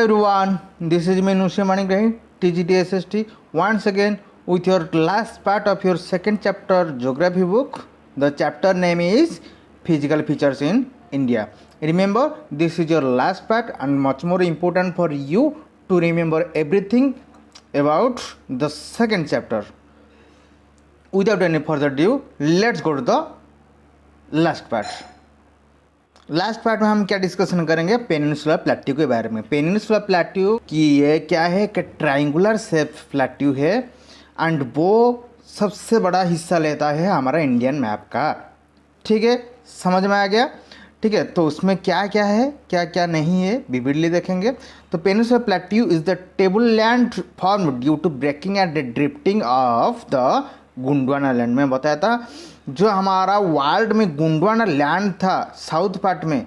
everyone, this is me Nusha Manikrai, TGTSST, once again with your last part of your second chapter geography book. The chapter name is Physical Features in India. Remember, this is your last part and much more important for you to remember everything about the second chapter. Without any further ado, let's go to the last part. Last part में हम क्या discussion करेंगे, peninsular plateau के बारे में। Peninsular plateau की ये क्या है कि ट्रायंगुलर शेप प्लेट्यू है एंड वो सबसे बड़ा हिस्सा लेता है हमारा इंडियन मैप का। ठीक है, समझ में आ गया। ठीक है, तो उसमें क्या क्या है क्या क्या नहीं है विविडली देखेंगे। तो peninsular plateau is the table land form due to breaking and drifting of the Gondwana land. में बताया था जो हमारा वर्ल्ड में गोंडवाना लैंड था साउथ पार्ट में,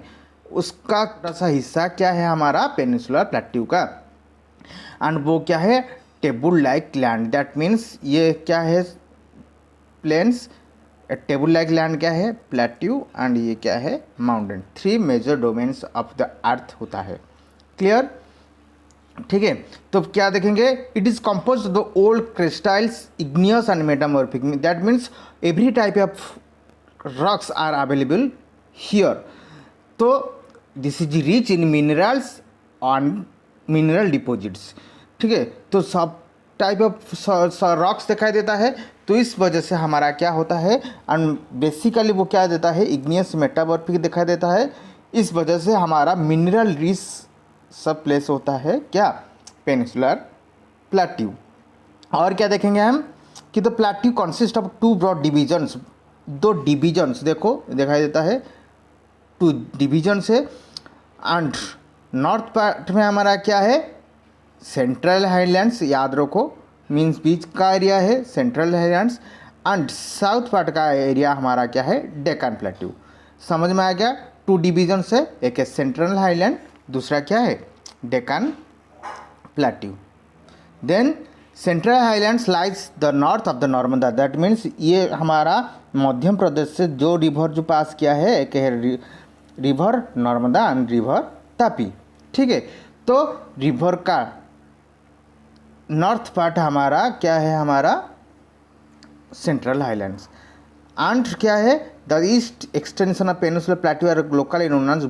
उसका थोड़ा सा हिस्सा क्या है हमारा पेनिनसुलर प्लेट्यू का। एंड वो क्या है, table like land. That means ये क्या है, प्लेन्स। टेबल लाइक लैंड क्या है, प्लेट्यू, एंड ये क्या है, mountain. 3 major domains of the earth होता है। क्लियर? ठीक है, तो क्या देखेंगे, it is compose the old crystallines, igneous and metamorphic. That means every type of rocks are available here. तो this is rich in minerals and mineral deposits. ठीक है, तो सब टाइप ऑफ रॉक्स दिखाई देता है। तो इस वजह से हमारा क्या होता है, एंड बेसिकली वो क्या देता है, इग्नियस मेटामॉर्फिक दिखाई देता है। इस वजह से हमारा मिनरल रिच सब प्लेस होता है क्या, पेनिनसुलर प्लेट्यू। और क्या देखेंगे हम कि the plateau consist of 2 broad divisions. 2 divisions देखो दिखाई देता है, 2 डिविजन्स है। एंड नॉर्थ पार्ट में हमारा क्या है, सेंट्रल हाईलैंड्स, याद रखो, मीन्स बीच का एरिया है central highlands. And south part का एरिया हमारा क्या है, डेक्कन प्लेट्यू। समझ में आ गया। 2 डिविजन्स है, एक है सेंट्रल हाईलैंड, दूसरा क्या है, Deccan plateau. Then central highlands lies the north of the Narmada. That means ये हमारा मध्य प्रदेश से जो रिवर जो पास किया है, एक है river Narmada and river Tapi. ठीक है, तो रिवर का नॉर्थ पार्ट हमारा क्या है, हमारा सेंट्रल हाईलैंड्स। एंड क्या है, the east extension of peninsular plateau are locally known as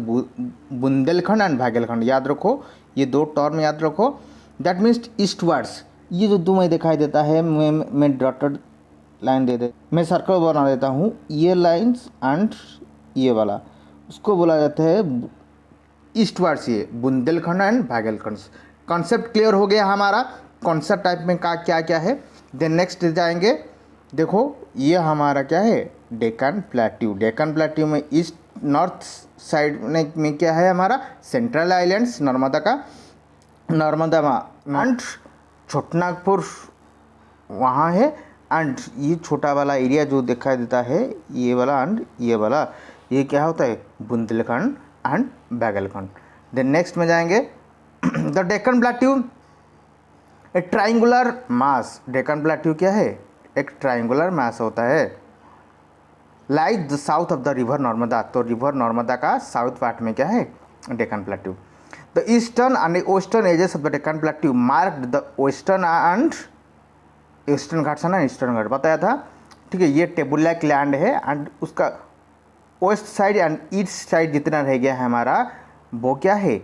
Bundelkhand and Baghelkhand. याद रखो, ये 2 टर्म याद रखो। दैट मीन्स ईस्टवर्ड्स, ये जो 2 में दिखाई देता है, मैं डॉटेड लाइन दे मैं सर्कल बना देता हूँ। ये लाइन्स एंड ये वाला, उसको बोला जाता है ईस्टवर्ड्स, ये बुंदेलखंड एंड भागेलखंड। कॉन्सेप्ट क्लियर हो गया हमारा, कॉन्सेप्ट टाइप में का क्या क्या है। देन नेक्स्ट जाएंगे, देखो ये हमारा क्या है, डेक्कन प्लेट्यू। डेक्कन प्लेट्यू में ईस्ट नॉर्थ साइड में क्या है हमारा, सेंट्रल आइलैंड्स नर्मदा का, नर्मदा एंड छोटनागपुर वहाँ है। एंड ये छोटा वाला एरिया जो दिखाई देता है, ये वाला एंड ये वाला, ये क्या होता है, Bundelkhand and Baghelkhand. Then next में जाएंगे, the Deccan plateau a triangular mass. Deccan plateau क्या है, एक ट्राइंगुलर मास होता है, like the south of the river Narmada. तो रिवर नर्मदा का साउथ पार्ट में क्या है, Deccan plateau. The eastern and western edges of the Deccan plateau marked the western and eastern Ghats and eastern Ghat बताया था। ठीक है, ये टेबल लाइक लैंड है एंड उसका west side and east side जितना रह गया है हमारा, वो क्या है,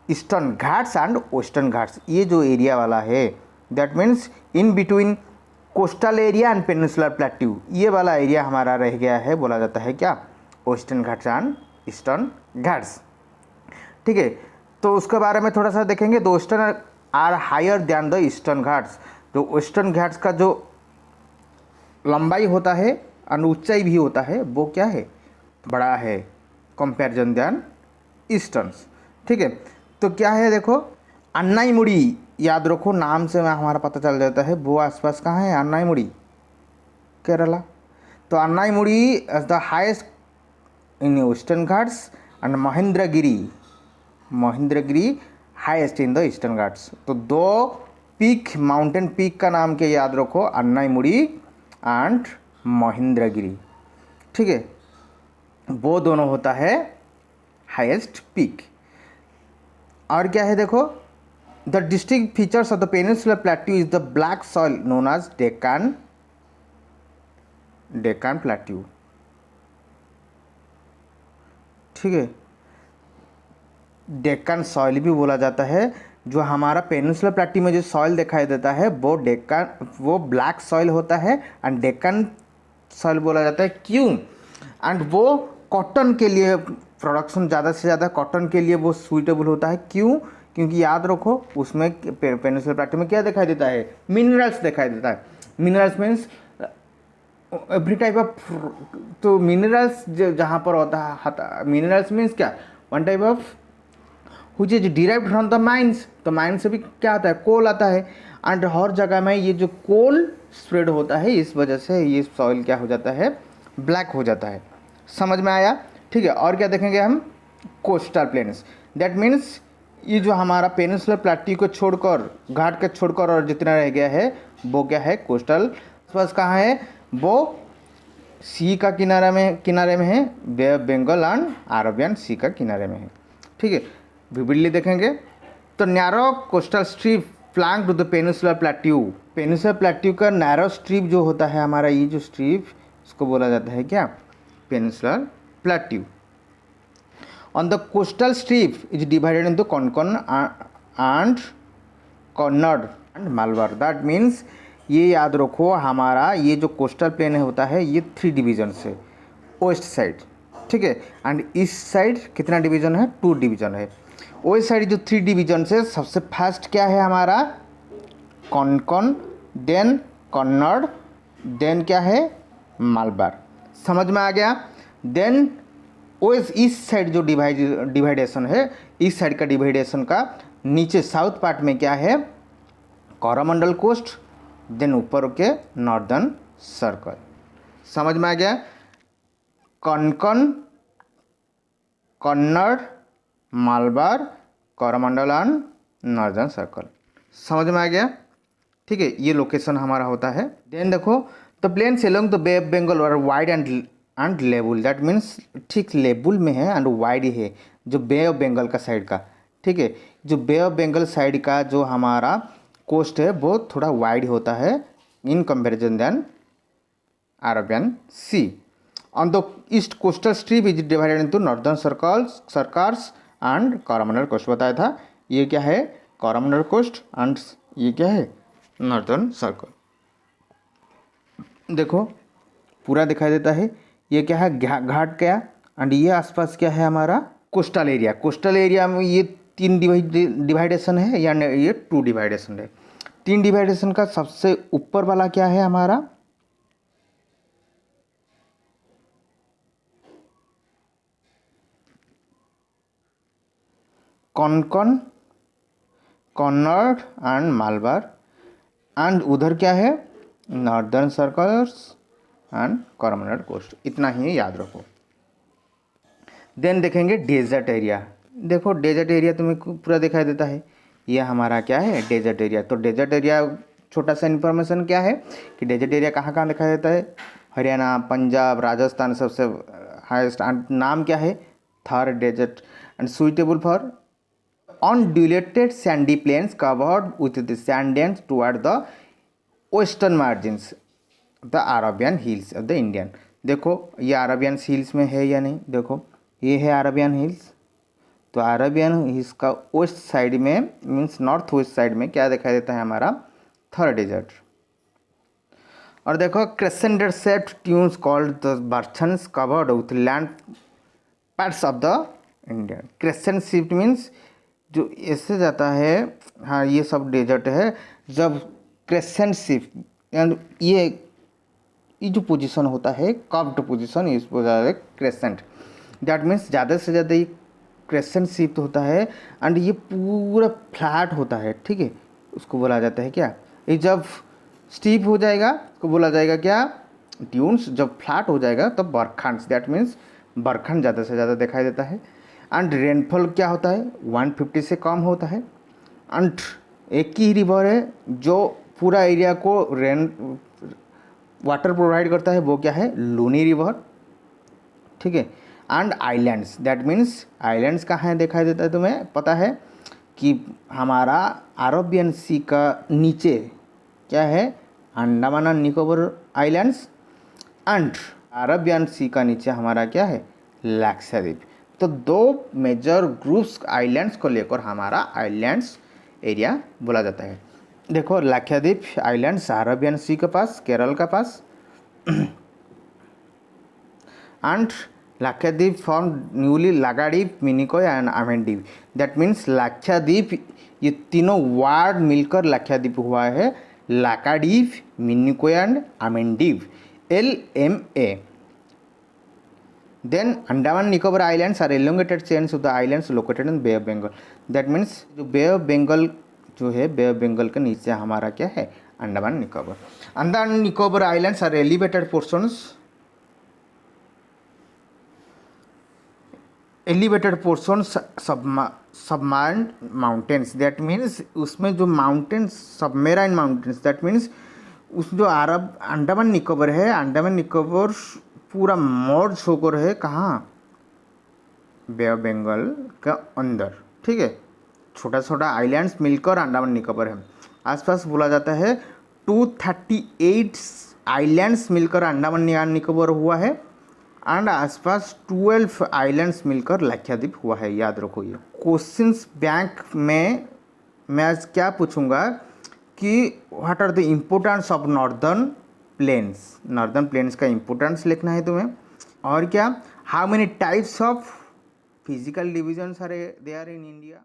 eastern Ghats and western Ghats. ये जो एरिया वाला है, that means in between coastal area and peninsular plateau, ये वाला एरिया हमारा रह गया है, बोला जाता है क्या, Western Ghats and eastern Ghats. ठीक है, तो उसके बारे में थोड़ा सा देखेंगे। The Western are higher than the eastern Ghats. जो वेस्टर्न घाट्स का जो लंबाई होता है और ऊंचाई भी होता है, वो क्या है, बड़ा है कंपैरिजन दैन ईस्टर्न्स। ठीक है, तो क्या है, देखो अन्नाईमुड़ी, याद रखो, नाम से हमारा पता चल जाता है वो आसपास कहाँ है, अन्नाईमुड़ी केरला। तो Anaimudi as the highest in western Ghats and Mahendragiri highest in the eastern Ghats. तो 2 पीक, माउंटेन पीक का नाम क्या याद रखो, अन्नाईमुड़ी एंड महेंद्रगिरी। ठीक है, वो दोनों होता है हाईएस्ट पीक। और क्या है देखो, the distinct features of the peninsular plateau is the black soil known as Deccan plateau. ठीक है, डेक्कन सॉइल भी बोला जाता है। जो हमारा पेनिनसुलर प्लेट्यू में जो सॉइल दिखाई देता है वो ब्लैक सॉइल होता है एंड डेक्कन सॉइल बोला जाता है। क्यों? एंड वो कॉटन के लिए प्रोडक्शन ज़्यादा से ज़्यादा कॉटन के लिए वो सूटेबल होता है। क्यों? क्योंकि याद रखो उसमें पेनिनसुलर प्लेट्यू में क्या दिखाई देता है? मिनरल्स दिखाई देता है। Minerals means every type of, तो मिनरल्स जहाँ पर होता है, मिनरल्स मीन्स क्या? One type of which is derived from the mines। तो माइन से भी क्या आता है? कोल आता है। एंड हर जगह में ये जो कोल स्प्रेड होता है, इस वजह से ये सॉइल क्या हो जाता है? ब्लैक हो जाता है। समझ में आया? ठीक है, और क्या देखेंगे हम? Coastal planes. दैट मीन्स ये जो हमारा पेनिनसुलर प्लेट्यू को छोड़कर, घाट के छोड़कर और जितना रह गया है वो क्या है? कोस्टल। बस कहाँ है वो? सी का किनारे में है, Bay of Bengal and Arabian Sea का किनारे में है। ठीक है, विविडली देखेंगे तो narrow coastal strip flank to the peninsular plateau. Peninsular plateau का नैरो स्ट्रिप जो होता है हमारा, ये जो स्ट्रिप, इसको बोला जाता है क्या? Peninsular plateau. On the coastal strip is divided into Konkan and Kannada and Malabar. That means ये याद रखो, हमारा ये जो कोस्टल प्लेन होता है ये 3 डिवीजन है। वेस्ट साइड, ठीक है, एंड ईस्ट साइड कितना डिवीजन है? 2 डिवीजन है। वेस्ट साइड जो 3 डिवीजन से सबसे फर्स्ट क्या है हमारा? कोंकण, देन कन्नड़, देन क्या है? मालवार। समझ में आ गया? देन वेस्ट ईस्ट साइड जो डिवाइडेशन है, ईस्ट साइड का डिवाइडेशन का नीचे साउथ पार्ट में क्या है? कोरोमंडल कोस्ट, देन ऊपर के नॉर्दर्न सर्कल। समझ में आ गया? Konkan, Kannada, Malabar, Coromandel and northern circle. समझ में आ गया? ठीक है, ये लोकेशन हमारा होता है। देन देखो, the plains along the Bay of Bengal are wide and level. That means ठीक लेवल में है एंड वाइड है, जो बे ऑफ बंगाल का साइड का। ठीक है, जो बे ऑफ बंगाल साइड का जो हमारा कोस्ट है वो थोड़ा वाइड होता है in comparison than Arabian sea. On the east coastal strip is divided into northern circles and Coromandel coast. बताया था ये क्या है? कोरोमंडल कोस्ट एंड ये क्या है? Northern circle. देखो पूरा दिखाई देता है। ये क्या है? घाट क्या, एंड ये आसपास क्या है हमारा? Coastal area. कोस्टल एरिया में ये 3 डिवाइडेशन है या ये 2 डिवाइडेशन है। 3 डिवाइडेशन का सबसे ऊपर वाला क्या है हमारा? कोंकण, कन्नड़ एंड मालवार, एंड उधर क्या है? Northern circles and Coromandel coast. इतना ही याद रखो। देन देखेंगे डेजर्ट एरिया। देखो डेजर्ट एरिया तुम्हें पूरा दिखाई देता है। ये हमारा क्या है? Desert area. तो डेजर्ट एरिया छोटा सा इन्फॉर्मेशन क्या है कि डेजर्ट एरिया कहाँ कहाँ दिखाई देता है? हरियाणा, पंजाब, राजस्थान सबसे हाईएस्ट। एंड नाम क्या है? Thar desert and suitable for undulated sandy plains covered with the sand dunes toward the western margins of the Arabian Hills of the Indian। देखो ये अरेबियन हिल्स में है या नहीं? देखो ये है अरेबियन हिल्स। तो अरेबियन हिल्स का वेस्ट साइड में मीन्स नॉर्थ वेस्ट साइड में क्या दिखाई देता है हमारा? थर डेजर्ट। और देखो crescented shaped dunes called the barchans covered with land parts of the India. Crescent shaped means जो ऐसे जाता है, हाँ ये सब डेजर्ट है। जब क्रेसेंट शिफ्ट एंड ये जो पोजीशन होता है कर्व्ड पोजीशन, इसको जाता है क्रेसेंट। दैट मीन्स ज़्यादा से ज़्यादा ये क्रेसेंट शिफ्ट होता है एंड ये पूरा फ्लैट होता है। ठीक है, उसको बोला जाता है क्या? ये जब स्टीप हो जाएगा उसको बोला जाएगा क्या? ट्यून्स। जब फ्लैट हो जाएगा तब तो बरखंड। दैट मीन्स बरखंड ज़्यादा से ज़्यादा दिखाई देता है। एंड रेनफॉल क्या होता है? 150 से कम होता है। एंड एक ही रिवर है जो पूरा एरिया को वाटर प्रोवाइड करता है, वो क्या है? लूनी रिवर। ठीक है, and islands. That means islands कहाँ है दिखाई देता है तुम्हें पता है कि हमारा अरबियन सी का नीचे क्या है, Andaman and Nicobar islands, and Arabian sea का नीचे हमारा क्या है, लक्षद्वीप। तो दो मेजर ग्रुप्स आइलैंड्स को लेकर हमारा आइलैंड्स एरिया बोला जाता है। देखो लक्षद्वीप आइलैंड्स अरबियन सी के पास, केरल का पास, and Lakshadweep formed newly Lagardip, Minicoy and Amendip। That means Lakshadweep, ये तीनों वार्ड मिलकर लक्षद्वीप हुआ है, Lakadip, Minicoy and Amendip, LMA। Then Andaman Nicobar islands are elongated chains of the islands located in bay of Bengal. That means जो बे ऑफ बंगाल जो है, बे ऑफ बंगाल के नीचे हमारा क्या है, Andaman Nicobar. Andaman Nicobar islands are elevated portions, elevated portion submarine mountains. That means उसमें जो mountains, submarine mountains, that means उस जो अरब अंडमान निकोबार है, अंडमान निकोबार पूरा मर्ज होकर है कहाँ, बे ऑफ बंगाल का अंदर, ठीक है। छोटा छोटा आइलैंड्स मिलकर अंडमान निकोबार है। आसपास बोला जाता है 238 आइलैंड्स मिलकर अंडमान निकोबार हुआ है, एंड आसपास 12 आइलैंड्स मिलकर लक्षद्वीप हुआ है। याद रखो ये क्वेश्चंस बैंक में मैं आज क्या पूछूंगा कि what are the importance of northern plains. Northern plains का इम्पोर्टेंस लिखना है तुम्हें, और क्या, how many types of physical divisions are there in India.